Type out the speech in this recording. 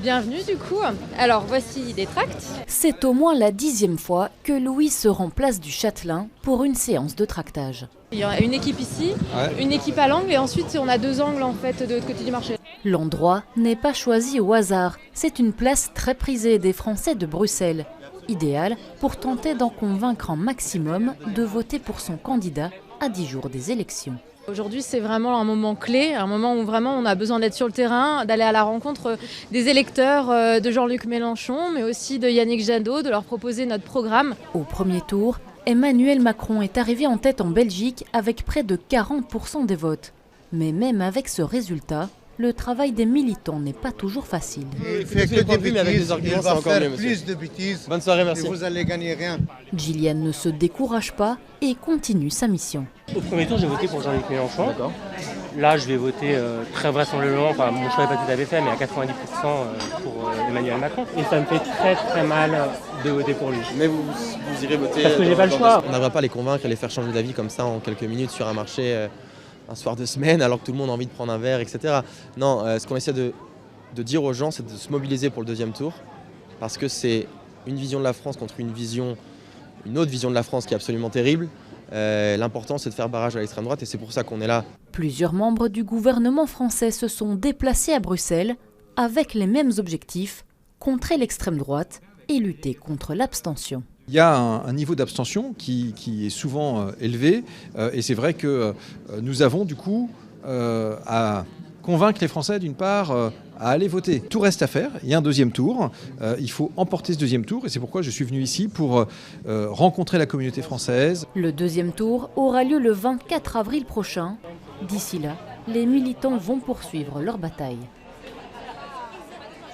Bienvenue du coup. Alors voici des tracts. C'est au moins la 10e fois que Louis se rend place du Châtelain pour une séance de tractage. Il y a une équipe ici, une équipe à l'angle et ensuite on a 2 angles en fait de l'autre côté du marché. L'endroit n'est pas choisi au hasard. C'est une place très prisée des Français de Bruxelles. Idéal pour tenter d'en convaincre un maximum de voter pour son candidat à 10 jours des élections. Aujourd'hui, c'est vraiment un moment clé, un moment où vraiment on a besoin d'être sur le terrain, d'aller à la rencontre des électeurs de Jean-Luc Mélenchon, mais aussi de Yannick Jadot, de leur proposer notre programme. Au premier tour, Emmanuel Macron est arrivé en tête en Belgique avec près de 40% des votes. Mais même avec ce résultat, le travail des militants n'est pas toujours facile. Il fait que des bêtises, il va faire plus de bêtises. Bonne soirée, merci. Et vous allez gagner rien. Gillian ne se décourage pas et continue sa mission. Au premier tour, j'ai voté pour Jean-Luc Mélenchon. Là, je vais voter très vraisemblablement, enfin mon choix n'est pas tout à fait fait, mais à 90% pour Emmanuel Macron. Et ça me fait très mal de voter pour lui. Mais vous irez voter parce que j'ai pas le choix. On n'arrivera pas à les convaincre et les faire changer d'avis comme ça en quelques minutes sur un marché un soir de semaine alors que tout le monde a envie de prendre un verre, etc. Non, ce qu'on essaie de dire aux gens, c'est de se mobiliser pour le deuxième tour parce que c'est une vision de la France contre une autre vision de la France qui est absolument terrible. L'important, c'est de faire barrage à l'extrême droite et c'est pour ça qu'on est là. Plusieurs membres du gouvernement français se sont déplacés à Bruxelles avec les mêmes objectifs, contrer l'extrême droite et lutter contre l'abstention. Il y a un niveau d'abstention qui est souvent élevé et c'est vrai que nous avons du coup à convaincre les Français d'une part à aller voter. Tout reste à faire, il y a un deuxième tour, il faut emporter ce deuxième tour et c'est pourquoi je suis venu ici pour rencontrer la communauté française. Le deuxième tour aura lieu le 24 avril prochain. D'ici là, les militants vont poursuivre leur bataille.